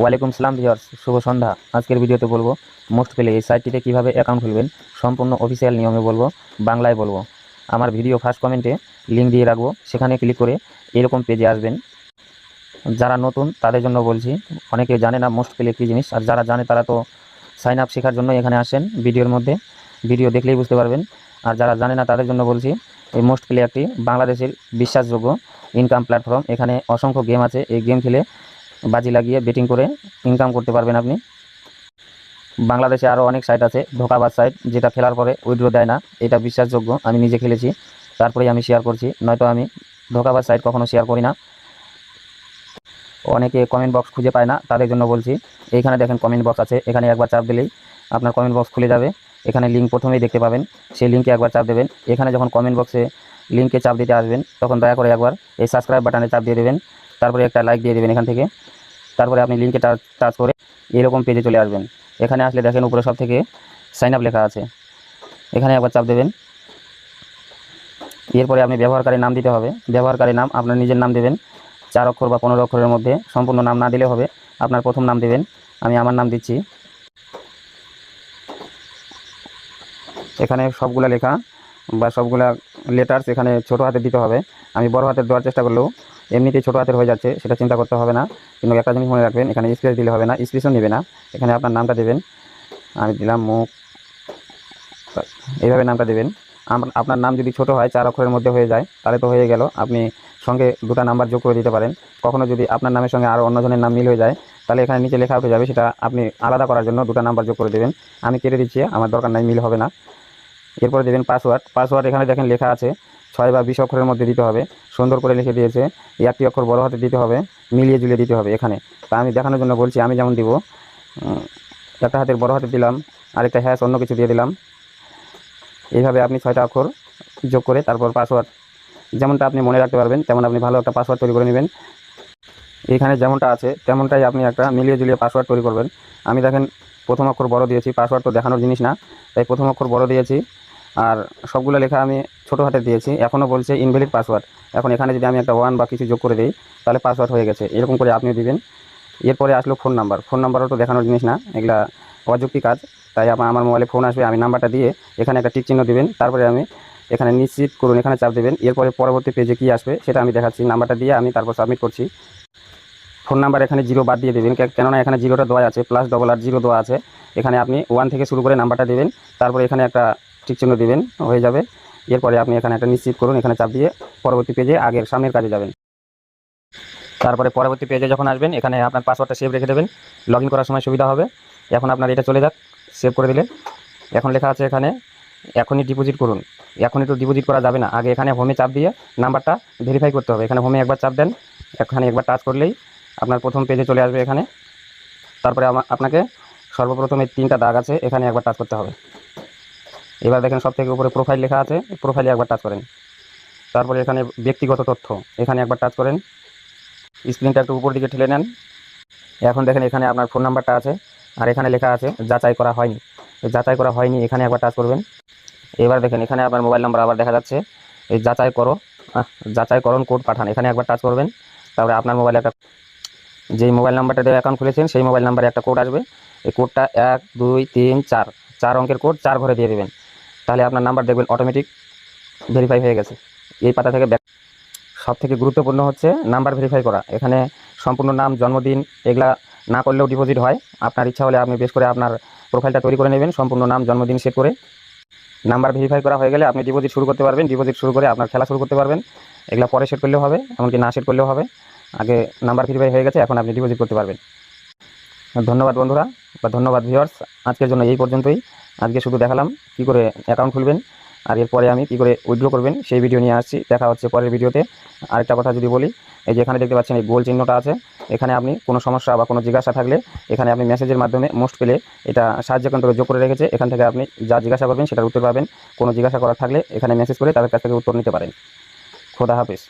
ওয়ালাইকুম সালাম ভিউয়ার্স, শুভ সন্ধ্যা। আজকের ভিডিওতে বলবো মোস্ট পেলে এই সাইটটিতে কিভাবে অ্যাকাউন্ট খুলবেন। সম্পূর্ণ অফিসিয়াল নিয়মে বলবো, বাংলায় বলবো। আমার ভিডিও ফার্স্ট কমেন্টে লিঙ্ক দিয়ে রাখবো, সেখানে ক্লিক করে এরকম পেজে আসবেন। যারা নতুন তাদের জন্য বলছি, অনেকে জানে না মোস্ট পেলে কী জিনিস, আর যারা জানে তারা তো সাইন আপ শেখার জন্য এখানে আসেন। ভিডিওর মধ্যে ভিডিও দেখলেই বুঝতে পারবেন। আর যারা জানে না তাদের জন্য বলছি, এই মোস্ট প্লে একটি বাংলাদেশের বিশ্বাসযোগ্য ইনকাম প্ল্যাটফর্ম। এখানে অসংখ্য গেম আছে, এই গেম খেলে বাজি লাগিয়ে বেটিং করে ইনকাম করতে পারবেন আপনি। বাংলাদেশে আরও অনেক সাইট আছে, ধোকাবাজ সাইট, যেটা খেলার পরে উইথড্র দেয় না। এটা বিশ্বাসযোগ্য, আমি নিজে খেলেছি, তারপরেই আমি শেয়ার করছি, নয়তো আমি ধোকাবাজ সাইট কখনো শেয়ার করি না। অনেকে কমেন্ট বক্স খুঁজে পায় না, তাদের জন্য বলছি, এইখানে দেখেন কমেন্ট বক্স আছে, এখানে একবার চাপ দিলেই আপনার কমেন্ট বক্স খুলে যাবে। এখানে লিঙ্ক প্রথমেই দেখতে পাবেন, সেই লিঙ্কে একবার চাপ দেবেন। এখানে যখন কমেন্ট বক্সে লিঙ্কে চাপ দিতে আসবেন, তখন দয়া করে একবার এই সাবস্ক্রাইব বাটনে চাপ দিয়ে দেবেন, তারপরে একটা লাইক দিয়ে দেবেন এখান থেকে। তারপরে আপনি লিঙ্কে টাচ করে এরকম পেজে চলে আসবেন। এখানে আসলে দেখেন উপরে সব থেকে সাইন আপ লেখা আছে, এখানে একবার চাপ দেবেন। এরপরে আপনি ব্যবহারকারীর নাম দিতে হবে। ব্যবহারকারীর নাম আপনার নিজের নাম দেবেন, 4 অক্ষর বা 15 অক্ষরের মধ্যে। সম্পূর্ণ নাম না দিলে হবে, আপনার প্রথম নাম দেবেন। আমি আমার নাম দিচ্ছি। এখানে সবগুলা লেখা বা সবগুলা লেটার্স এখানে ছোটো হাতে দিতে হবে। আমি বড় হাতের দেওয়ার চেষ্টা করলেও এমনিতেই ছোটো হাতের হয়ে যাচ্ছে, সেটা চিন্তা করতে হবে না। কিন্তু একটা জিনিস মনে রাখবেন, এখানে স্পেস দিলে হবে না, স্পেসও নেবে না। এখানে আপনার নামটা দেবেন, আমি দিলাম মুখ, এইভাবে নামটা দেবেন। আপনার নাম যদি ছোট হয়, 4 অক্ষরের মধ্যে হয়ে যায়, তাহলে তো হয়ে গেল। আপনি সঙ্গে 2টা নাম্বার যোগ করে দিতে পারেন। কখনো যদি আপনার নামের সঙ্গে আরও অন্যজনের নাম মিল হয়ে যায়, তাহলে এখানে নিচে লেখা উঠে যাবে, সেটা আপনি আলাদা করার জন্য 2টা নাম্বার যোগ করে দেবেন। আমি কেটে দিচ্ছি, আমার দরকার নাই, মিল হবে না। এরপরে দেবেন পাসওয়ার্ড। পাসওয়ার্ড এখানে দেখেন লেখা আছে 6 বা 20 অক্ষরের মধ্যে দিতে হবে। সুন্দর করে লিখে দিয়েছে, একটি অক্ষর বড় হাতে দিতে হবে, মিলিয়ে ঝুলিয়ে দিতে হবে এখানে। তা আমি দেখানোর জন্য বলছি, আমি যেমন দিব, একটা হাতের বড় হাতে দিলাম, আরেকটা হ্যাশ অন্য কিছু দিয়ে দিলাম। এইভাবে আপনি 6টা অক্ষর যোগ করে তারপর পাসওয়ার্ড যেমনটা আপনি মনে রাখতে পারবেন, তেমন আপনি ভালো একটা পাসওয়ার্ড তৈরি করে নেবেন। এখানে যেমনটা আছে তেমনটাই আপনি একটা মিলিয়ে ঝুলিয়ে পাসওয়ার্ড তৈরি করবেন। আমি দেখেন প্রথম অক্ষর বড় দিয়েছি, পাসওয়ার্ড তো দেখানোর জিনিস না, তাই প্রথম অক্ষর বড় দিয়েছি, আর সবগুলো লেখা আমি ছোটো হাতে দিয়েছি। এখনও বলছে ইনভ্যালিড পাসওয়ার্ড। এখন এখানে যদি আমি একটা 1 বা কিছু যোগ করে দিই, তাহলে পাসওয়ার্ড হয়ে গেছে। এরকম করে আপনিও দিবেন। এরপরে আসলো ফোন নাম্বার। ফোন নাম্বারও তো দেখানোর জিনিস না, এগুলা অযৌক্তিক কাজ। তাই আমার মোবাইলে ফোন আসবে, আমি নাম্বারটা দিয়ে এখানে একটা টিক চিহ্ন দিবেন। তারপরে আমি এখানে নিশ্চিত করুন, এখানে চাপ দেবেন। এরপরে পরবর্তী পেজে কী আসবে সেটা আমি দেখাচ্ছি। নাম্বারটা দিয়ে আমি তারপর সাবমিট করছি। ফোন নাম্বার এখানে 0 বাদ দিয়ে দেবেন, কেননা এখানে 0টা দেওয়া আছে, +880 দেওয়া আছে। এখানে আপনি 1 থেকে শুরু করে নাম্বারটা দেবেন, তারপরে এখানে একটা টিক চিহ্ন দেবেন, হয়ে যাবে। এরপরে আপনি এখানে একটা নিশ্চিত করুন, এখানে চাপ দিয়ে পরবর্তী পেজে আগের সামনের কাজে যাবেন। তারপরে পরবর্তী পেজে যখন আসবেন, এখানে আপনার পাসওয়ার্ডটা সেভ রেখে দেবেন, লগ ইন করার সময় সুবিধা হবে। এখন আপনার এটা চলে যাক, সেভ করে দিলে। এখন লেখা আছে এখানে এখনই ডিপোজিট করুন। এখনই তো ডিপোজিট করা যাবে না, আগে এখানে হোমে চাপ দিয়ে নাম্বারটা ভেরিফাই করতে হবে। এখানে হোমে একবার চাপ দেন, এখানে একবার টাচ করলেই আপনার প্রথম পেজে চলে আসবে এখানে। তারপরে আপনাকে সর্বপ্রথম এই 3টা দাগ আছে, এখানে একবার টাচ করতে হবে। এবার দেখেন সব থেকে উপরে প্রোফাইল লেখা আছে, প্রোফাইলে একবার টাচ করেন। তারপরে এখানে ব্যক্তিগত তথ্য, এখানে একবার টাচ করেন। স্ক্রিনটা একটু উপর দিকে ঠেলে নেন। এখন দেখেন এখানে আপনার ফোন নাম্বারটা আছে, আর এখানে লেখা আছে যাচাই করা হয়নি। যাচাই করা হয়নি, এখানে একবার টাচ করবেন। এবার দেখেন এখানে আপনার মোবাইল নাম্বার আবার দেখা যাচ্ছে, এই যাচাইকরণ কোড পাঠান, এখানে একবার টাচ করবেন। তারপরে আপনার মোবাইলে একটা, যেই মোবাইল নাম্বারটা দিয়ে অ্যাকাউন্ট খুলেছেন সেই মোবাইল নাম্বারে একটা কোড আসবে। এই কোডটা 1 2 3 4 4 অঙ্কের কোড 4 ঘরে দিয়ে দেবেন। তাহলে আপনার নাম্বার দেখবেন অটোমেটিক ভেরিফাই হয়ে গেছে। এই পাতা থেকে সব থেকে গুরুত্বপূর্ণ হচ্ছে নাম্বার ভেরিফাই করা। এখানে সম্পূর্ণ নাম, জন্মদিন এগুলা না করলেও ডিপোজিট হয়। আপনার ইচ্ছা হলে আপনি বেশ করে আপনার প্রোফাইলটা তৈরি করে নেবেন, সম্পূর্ণ নাম, জন্মদিন সেট করে। নাম্বার ভেরিফাই করা হয়ে গেলে আপনি ডিপোজিট শুরু করতে পারবেন। ডিপোজিট শুরু করে আপনার খেলা শুরু করতে পারবেন। এগুলা পরে সেট করলেও হবে, এমনকি না সেট করলেও হবে। আগে নাম্বার ভেরিফাই হয়ে গেছে, এখন আপনি ডিপোজিট করতে পারবেন। ধন্যবাদ বন্ধুরা, বা ধন্যবাদ ভিউয়ার্স। আজকের জন্য এই পর্যন্তই। আজকে শুধু দেখালাম কী করে অ্যাকাউন্ট খুলবেন, আর এরপরে আমি কী করে উইথড্র করবেন সেই ভিডিও নিয়ে আসছি। দেখা হচ্ছে পরের ভিডিওতে। আরেকটা কথা যদি বলি, এই যে এখানে দেখতে পাচ্ছেন এই গোল চিহ্নটা আছে, এখানে আপনি কোনো সমস্যা বা কোনো জিজ্ঞাসা থাকলে এখানে আপনি মেসেজের মাধ্যমে মোস্ট পেলে এটা সাহায্য কেন্দ্রে যোগ করে রেখেছে। এখান থেকে আপনি যা জিজ্ঞাসা করবেন সেটার উত্তর পাবেন। কোনো জিজ্ঞাসা করার থাকলে এখানে মেসেজ করে তাদের কাছ থেকে উত্তর নিতে পারেন। খোদা হাফেজ।